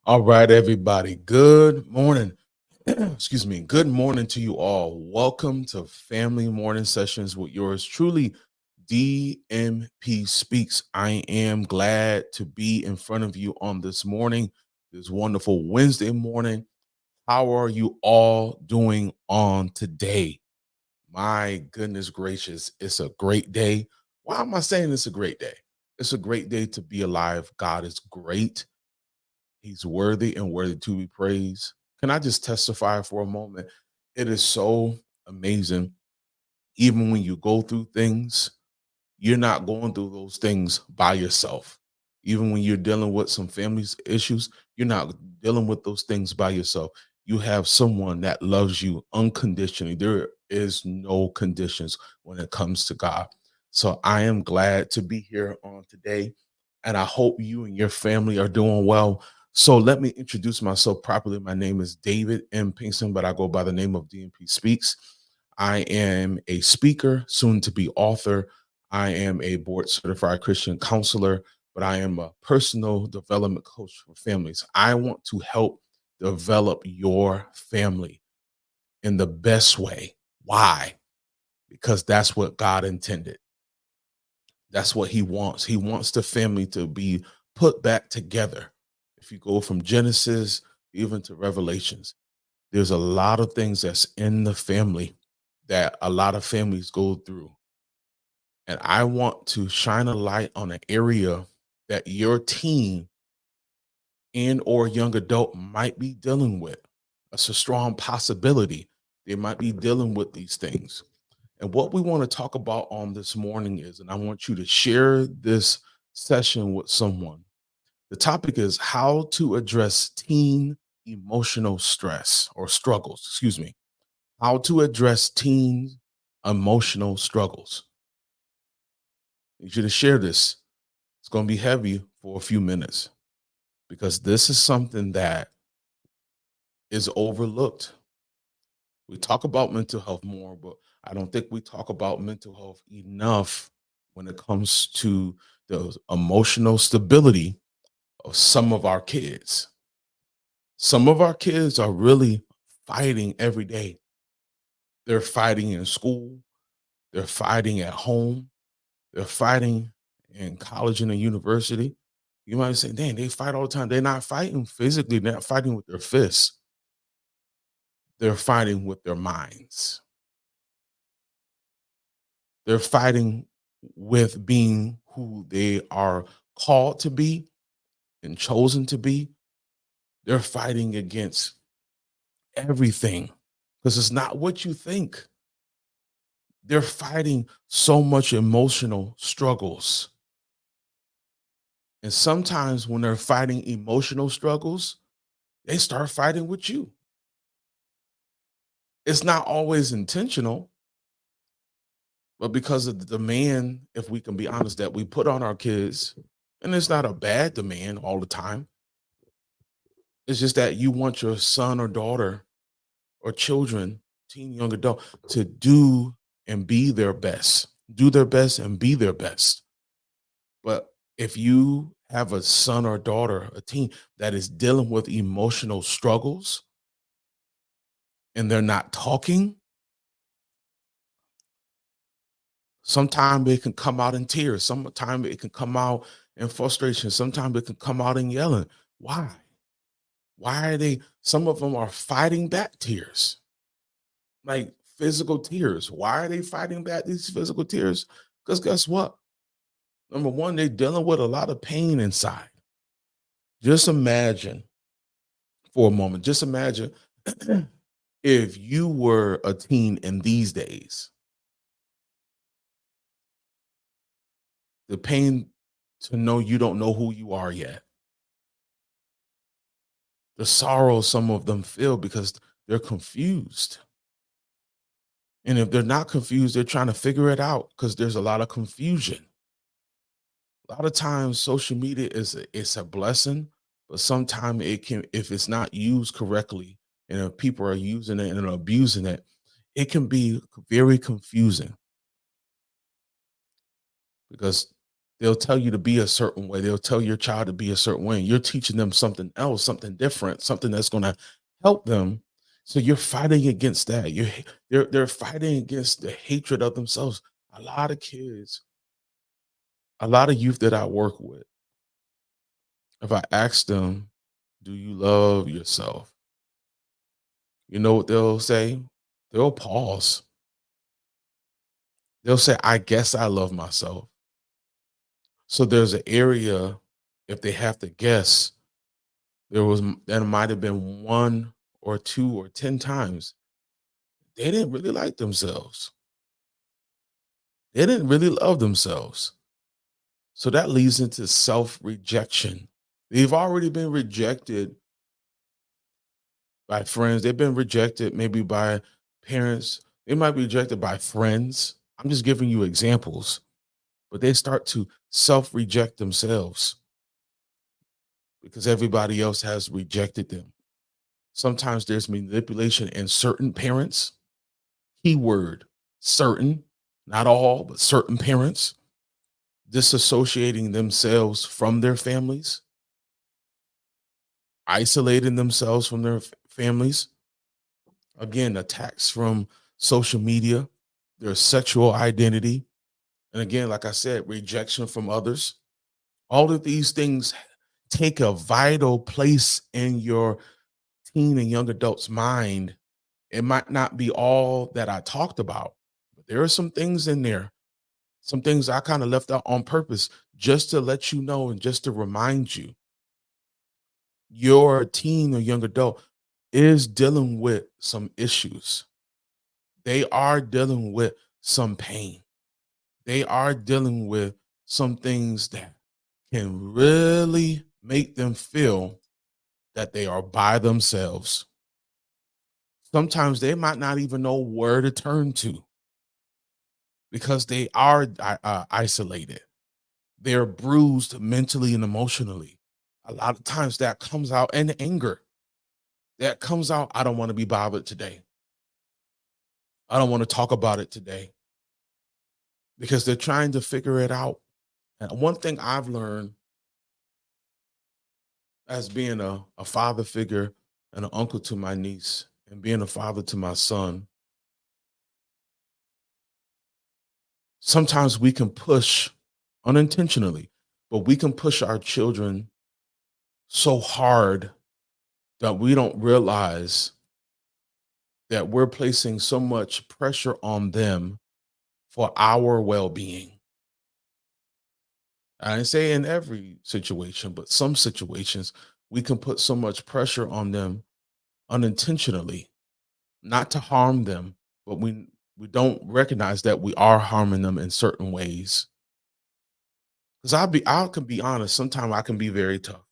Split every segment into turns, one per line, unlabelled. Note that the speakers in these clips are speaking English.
All right, everybody. Good morning. Excuse me. Good morning to you all. Welcome to Family Morning Sessions with yours truly, DMP Speaks. I am glad to be in front of you on this morning, this wonderful Wednesday morning. How are you all doing on today? My goodness gracious, it's a great day. Why am I saying it's a great day? It's a great day to be alive. God is great. He's worthy and worthy to be praised. Can I just testify for a moment? It is so amazing. Even when you go through things, you're not going through those things by yourself. Even when you're dealing with some family issues, you're not dealing with those things by yourself. You have someone that loves you unconditionally. There is no conditions when it comes to God. So I am glad to be here on today, and I hope you and your family are doing well. So let me introduce myself properly. My name is David M. Pinkston, but I go by the name of DMP Speaks. I am a speaker, soon to be author. I am a board certified Christian counselor, but I am a personal development coach for families. I want to help develop your family in the best way. Why? Because that's what God intended. That's what He wants. He wants the family to be put back together. If you go from Genesis even to Revelations, there's a lot of things that's in the family that a lot of families go through. And I want to shine a light on an area that your teen and or young adult might be dealing with. It's a strong possibility they might be dealing with these things. And what we want to talk about on this morning is, and I want you to share this session with someone. The topic is how to address teen emotional stress or struggles, excuse me. How to address teen emotional struggles. I need you to share this. It's going to be heavy for a few minutes because this is something that is overlooked. We talk about mental health more, but I don't think we talk about mental health enough when it comes to the emotional stability of some of our kids. Some of our kids are really fighting every day. They're fighting in school, they're fighting at home, they're fighting in college and a university. You might say, dang, they fight all the time. They're not fighting physically, they're not fighting with their fists. They're fighting with their minds. They're fighting with being who they are called to be and chosen to be. They're fighting against everything because it's not what you think. They're fighting so much emotional struggles. And sometimes when they're fighting emotional struggles, they start fighting with you. It's not always intentional, but because of the demand, if we can be honest, that we put on our kids, and it's not a bad demand all the time. It's just that you want your son or daughter or children, teen, young adult, to do and be their best, do their best and be their best. But if you have a son or daughter, a teen that is dealing with emotional struggles and they're not talking, sometimes it can come out in tears. Sometimes it can come out in frustration. Sometimes it can come out in yelling. Why? Why are they? Some of them are fighting back tears, like physical tears. Why are they fighting back these physical tears? Because guess what? Number one, they're dealing with a lot of pain inside. Just imagine for a moment, just imagine if you were a teen in these days, the pain to know you don't know who you are yet, the sorrow some of them feel because they're confused. And if they're not confused, they're trying to figure it out because there's a lot of confusion. A lot of times social media it's a blessing, but sometimes it can, if it's not used correctly, and if people are using it and abusing it, it can be very confusing because They'll tell you to be a certain way. They'll tell your child to be a certain way. And you're teaching them something else, something different, something that's going to help them. So you're fighting against that. They're fighting against the hatred of themselves. A lot of kids, a lot of youth that I work with, if I ask them, do you love yourself? You know what they'll say? They'll pause. They'll say, I guess I love myself. So there's an area, if they have to guess, there might have been one or two or 10 times they didn't really like themselves. They didn't really love themselves. So that leads into self-rejection. They've already been rejected by friends. They've been rejected maybe by parents. They might be rejected by friends. I'm just giving you examples, but they start to self-reject themselves because everybody else has rejected them. Sometimes there's manipulation in certain parents. Keyword certain, not all, but certain parents disassociating themselves from their families, isolating themselves from their families. Again, attacks from social media, their sexual identity. And again, like I said, rejection from others. All of these things take a vital place in your teen and young adult's mind. It might not be all that I talked about, but there are some things in there, some things I kind of left out on purpose just to let you know and just to remind you your teen or young adult is dealing with some issues. They are dealing with some pain. They are dealing with some things that can really make them feel that they are by themselves. Sometimes they might not even know where to turn to because they are isolated. They're bruised mentally and emotionally. A lot of times that comes out in anger. That comes out, I don't want to be bothered today. I don't want to talk about it today because they're trying to figure it out. And one thing I've learned as being a father figure and an uncle to my niece and being a father to my son, sometimes we can push unintentionally, but we can push our children so hard that we don't realize that we're placing so much pressure on them for our well-being. I didn't say in every situation, but some situations we can put so much pressure on them unintentionally, not to harm them, but we don't recognize that we are harming them in certain ways. Because I can be honest, sometimes I can be very tough,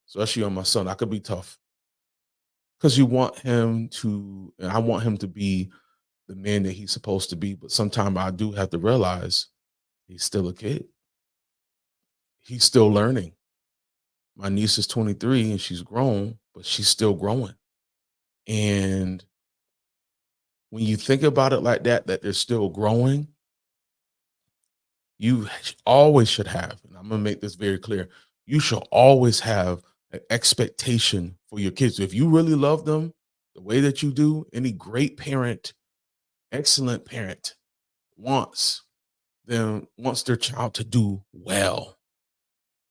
especially on my son. I could be tough because I want him to be the man that he's supposed to be. But sometimes I do have to realize he's still a kid. He's still learning. My niece is 23 and she's grown, but she's still growing. And when you think about it like that they're still growing, you always should have, and I'm going to make this very clear, you should always have an expectation for your kids. If you really love them the way that you do, any great parent, excellent parent wants wants their child to do well,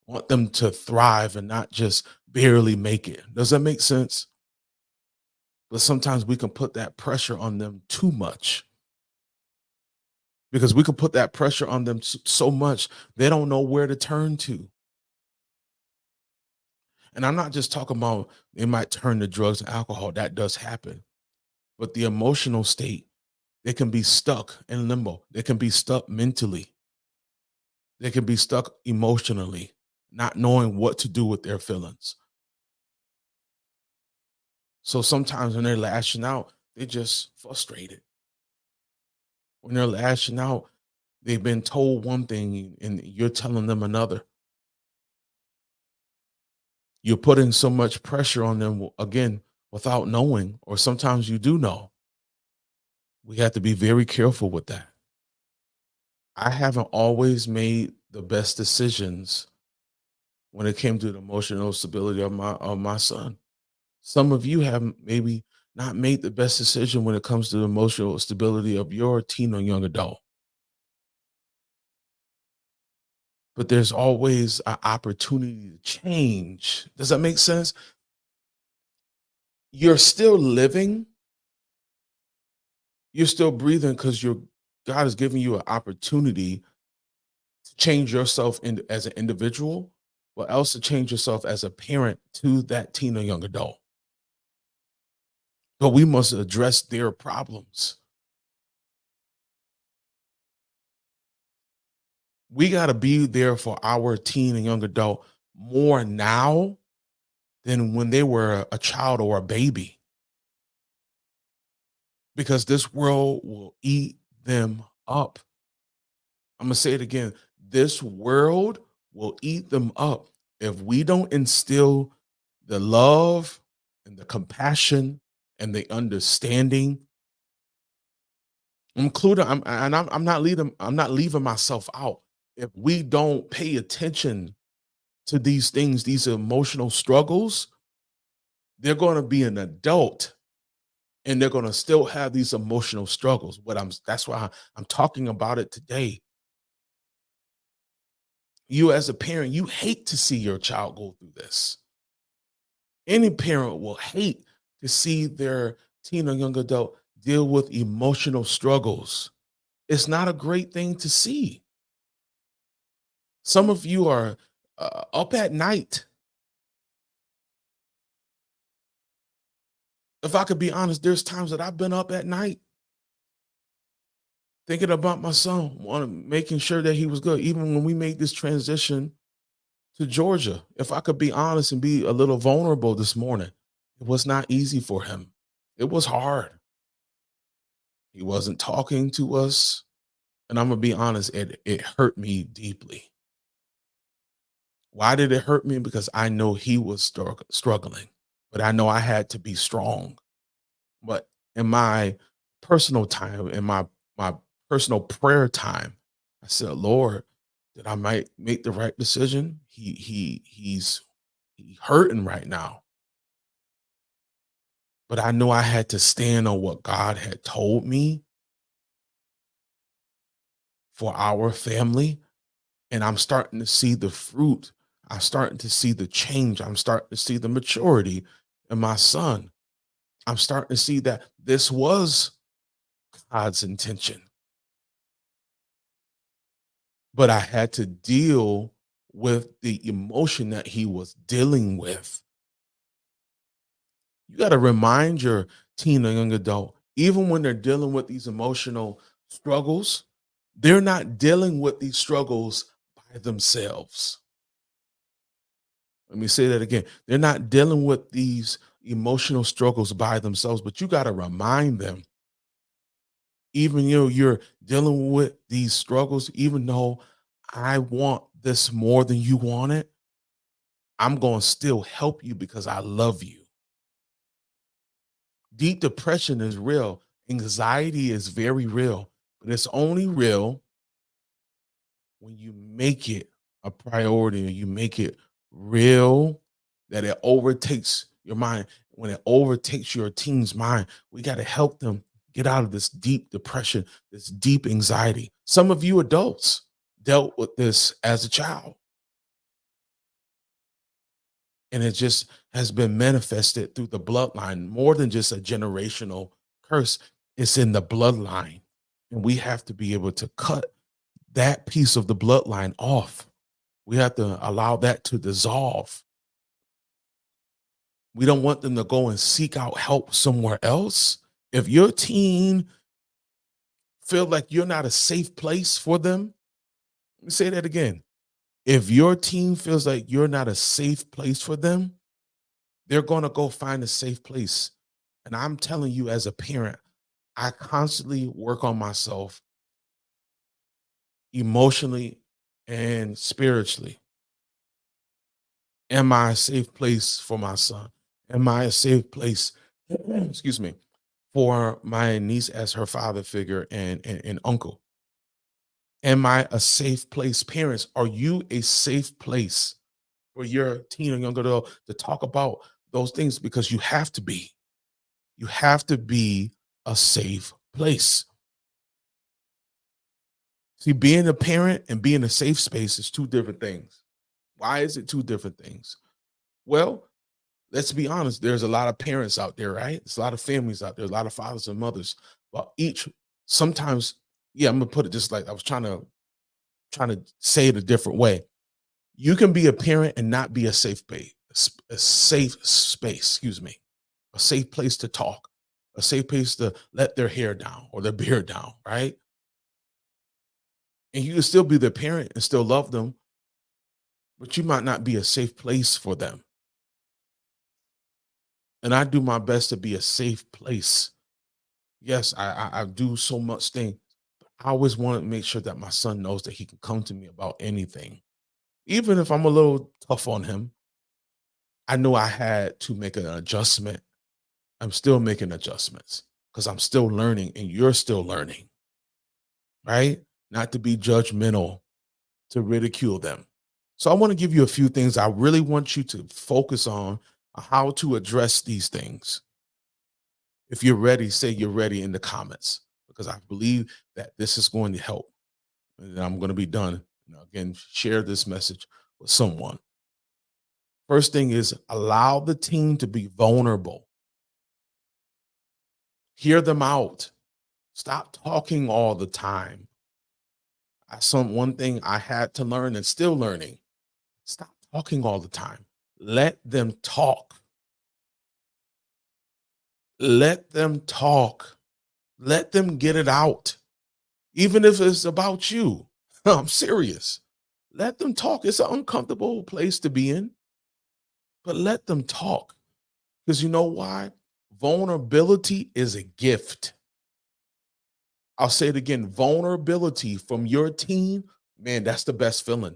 want them to thrive and not just barely make it. Does that make sense? But sometimes we can put that pressure on them too much because we can put that pressure on them so much they don't know where to turn to. And I'm not just talking about they might turn to drugs and alcohol. That does happen. But the emotional state, they can be stuck in limbo. They can be stuck mentally. They can be stuck emotionally, not knowing what to do with their feelings. So sometimes when they're lashing out, they're just frustrated. When they're lashing out, they've been told one thing and you're telling them another. You're putting so much pressure on them again without knowing, or sometimes you do know. We have to be very careful with that. I haven't always made the best decisions when it came to the emotional stability of my son. Some of you have maybe not made the best decision when it comes to the emotional stability of your teen or young adult. But there's always an opportunity to change. Does that make sense? You're still living, you're still breathing because you're God has given you an opportunity to change yourself as an individual, but also change yourself as a parent to that teen or young adult. But we must address their problems. We got to be there for our teen and young adult more now than when they were a child or a baby, because this world will eat them up. I'm going to say it again. This world will eat them up if we don't instill the love and the compassion and the understanding, including I'm not leaving myself out. If we don't pay attention to these things, these emotional struggles, they're going to be an adult and they're going to still have these emotional struggles. That's why I'm talking about it today. You as a parent, you hate to see your child go through this. Any parent will hate to see their teen or young adult deal with emotional struggles. It's not a great thing to see. Some of you are up at night. If I could be honest, there's times that I've been up at night thinking about my son, making sure that he was good. Even when we made this transition to Georgia, if I could be honest and be a little vulnerable this morning, it was not easy for him. It was hard. He wasn't talking to us. And I'm gonna be honest, it hurt me deeply. Why did it hurt me? Because I know he was struggling, but I know I had to be strong. But in my personal time, in my personal prayer time, I said, Lord, that I might make the right decision. He's hurting right now. But I knew I had to stand on what God had told me for our family. And I'm starting to see the fruit. I'm starting to see the change. I'm starting to see the maturity in my son. I'm starting to see that this was God's intention. But I had to deal with the emotion that he was dealing with. You got to remind your teen or young adult, even when they're dealing with these emotional struggles, they're not dealing with these struggles by themselves. Let me say that again. They're not dealing with these emotional struggles by themselves, but you got to remind them, even you're dealing with these struggles, even though I want this more than you want it, I'm going to still help you because I love you. Deep depression is real. Anxiety is very real, but it's only real when you make it a priority and you make it real, that it overtakes your mind. When it overtakes your teen's mind, we got to help them get out of this deep depression, this deep anxiety. Some of you adults dealt with this as a child, and it just has been manifested through the bloodline more than just a generational curse. It's in the bloodline, and we have to be able to cut that piece of the bloodline off. We have to allow that to dissolve. We don't want them to go and seek out help somewhere else. If your teen feel like you're not a safe place for them, let me say that again. If your teen feels like you're not a safe place for them, they're going to go find a safe place. And I'm telling you, as a parent, I constantly work on myself emotionally and spiritually. Am I a safe place for my son? Am I a safe place, excuse me, for my niece as her father figure and uncle? Am I a safe place? Parents, are you a safe place for your teen or young adult to talk about those things? Because you have to be. You have to be a safe place. See, being a parent and being a safe space is two different things. Why is it two different things? Well, let's be honest, there's a lot of parents out there, right? There's a lot of families out there, a lot of fathers and mothers. Well, each sometimes, yeah, I'm gonna put it just like I was trying to say it a different way. You can be a parent and not be a safe place, a safe space, excuse me, a safe place to talk, a safe place to let their hair down or their beard down, right? And you can still be their parent and still love them, but you might not be a safe place for them. And I do my best to be a safe place. Yes, I do so much thing. I always want to make sure that my son knows that he can come to me about anything. Even if I'm a little tough on him, I know I had to make an adjustment. I'm still making adjustments because I'm still learning and you're still learning, right? Not to be judgmental, to ridicule them. So I want to give you a few things I really want you to focus on how to address these things. If you're ready, say you're ready in the comments because I believe that this is going to help. And I'm going to be done. Now, again, share this message with someone. First thing is allow the team to be vulnerable. Hear them out. Stop talking all the time. One thing I had to learn and still learning. Stop talking all the time. Let them talk. Let them talk. Let them get it out. Even if it's about you. I'm serious. Let them talk. It's an uncomfortable place to be in, but let them talk. Because you know why? Vulnerability is a gift. I'll say it again, vulnerability from your teen, man, that's the best feeling.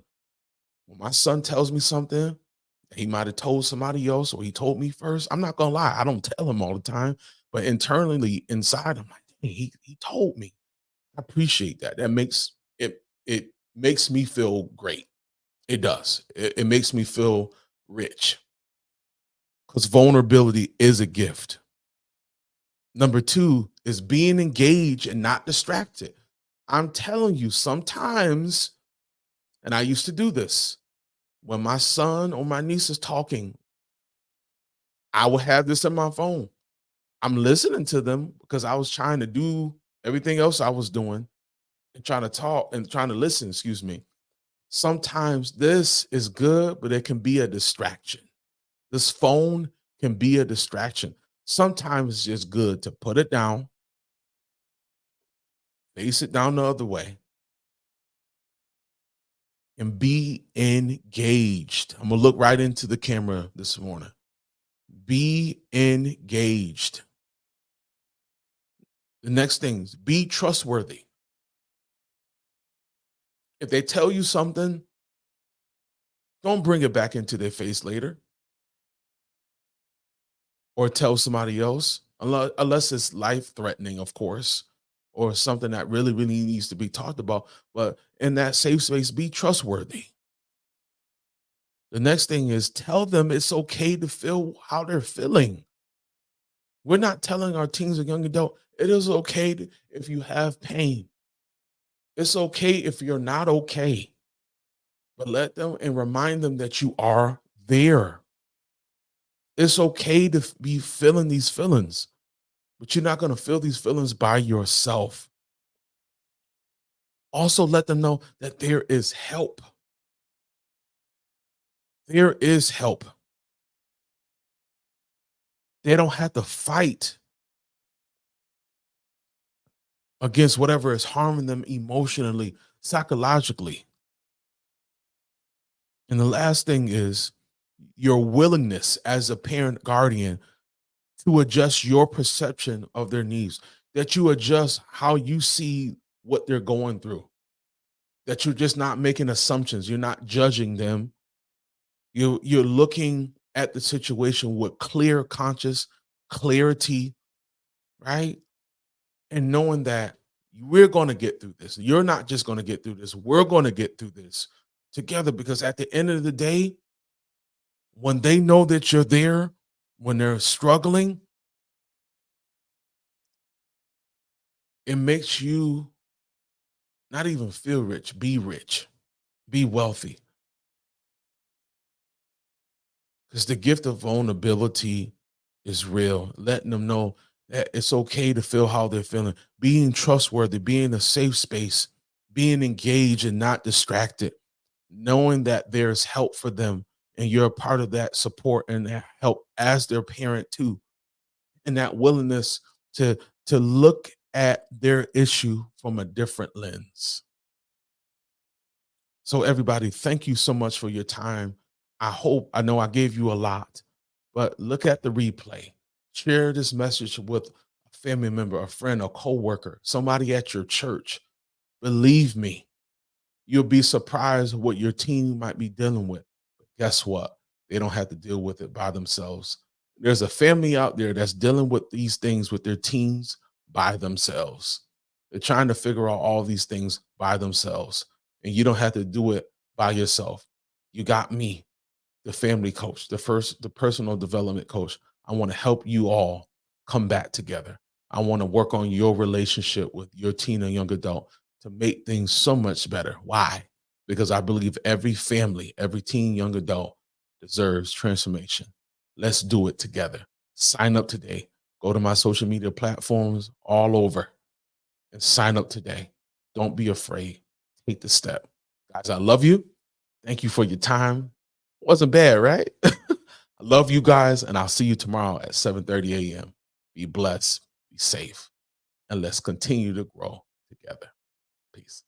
When my son tells me something, he might have told somebody else or he told me first. I'm not gonna lie, I don't tell him all the time, but internally inside, I'm like, "Dang, he told me." I appreciate that. That makes it makes me feel great. It does. It makes me feel rich because vulnerability is a gift. Number two is being engaged and not distracted. I'm telling you, sometimes, and I used to do this, when my son or my niece is talking, I would have this on my phone. I'm listening to them because I was trying to do everything else I was doing and trying to talk and trying to listen, excuse me. Sometimes this is good, but it can be a distraction. This phone can be a distraction. Sometimes it's just good to put it down, face it down the other way, and be engaged. I'm gonna look right into the camera this morning. Be engaged. The next thing is be trustworthy. If they tell you something, don't bring it back into their face later or tell somebody else, unless it's life threatening, of course, or something that really, really needs to be talked about. But in that safe space, be trustworthy. The next thing is tell them it's okay to feel how they're feeling. We're not telling our teens or young adult, it is okay if you have pain. It's okay if you're not okay, but let them and remind them that you are there. It's okay to be feeling these feelings, but you're not going to feel these feelings by yourself. Also, let them know that there is help. There is help. They don't have to fight against whatever is harming them emotionally, psychologically. And the last thing is your willingness as a parent guardian to adjust your perception of their needs, that you adjust how you see what they're going through, that you're just not making assumptions, you're not judging them. You're looking at the situation with clear conscious clarity, right? And knowing that We're going to get through this. You're not just going to get through this. We're going to get through this together, because at the end of the day, when they know that you're there, when they're struggling, it makes you not even feel rich, be wealthy. Because the gift of vulnerability is real. Letting them know that it's okay to feel how they're feeling, being trustworthy, being a safe space, being engaged and not distracted, knowing that there's help for them and you're a part of that support and that help as their parent too. And that willingness to look at their issue from a different lens. So everybody, thank you so much for your time. I know I gave you a lot, but look at the replay. Share this message with a family member, a friend, a coworker, somebody at your church. Believe me, you'll be surprised what your teen might be dealing with. But guess what? They don't have to deal with it by themselves. There's a family out there that's dealing with these things with their teens by themselves. They're trying to figure out all these things by themselves, and you don't have to do it by yourself. You got me, the family coach, the personal development coach. I want to help you all come back together. I want to work on your relationship with your teen or young adult to make things so much better. Why? Because I believe every family, every teen, young adult deserves transformation. Let's do it together. Sign up today. Go to my social media platforms all over and sign up today. Don't be afraid. Take the step. Guys, I love you. Thank you for your time. Wasn't bad, right? I love you guys, and I'll see you tomorrow at 7:30 a.m. Be blessed, be safe, and let's continue to grow together. Peace.